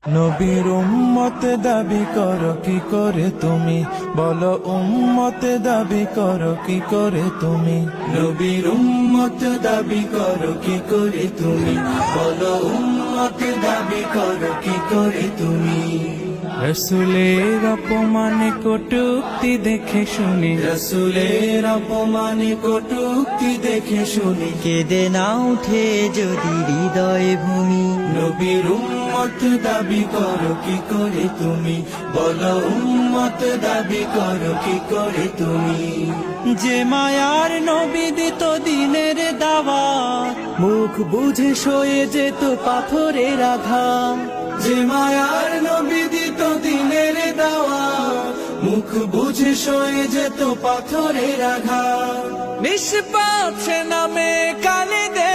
নবীর উম্মত দাবি করো কি করে তুমি, বলো উম্মত দাবি করো কি করে তুমি। নবীর উম্মত দাবি করো কি করে তুমি, বলো উম্মত দাবি করো কি করে তুমি। রসুলের অপমানে কটূক্তি দেখে শুনি, রসুলের অপমানে কটূক্তি দেখে শুনি, কেঁদে না উঠে যদি হৃদয় ভূমি। নবীর উম্মত দাবি করো কি করে তুমি, বলো উম্মত দাবি করো কি করে তুমি। যে মায়ার নবী দিত দিনের দাওয়াত, মুখ বুঝে সয়ে যেত পাথরের আঘাত। যে মায়ার নবী দিত দিনের দাওয়াত, মুখ বুঝে সয়ে যেত পাথরের আঘাত। নিষ্পাপ সে নামে কালে দে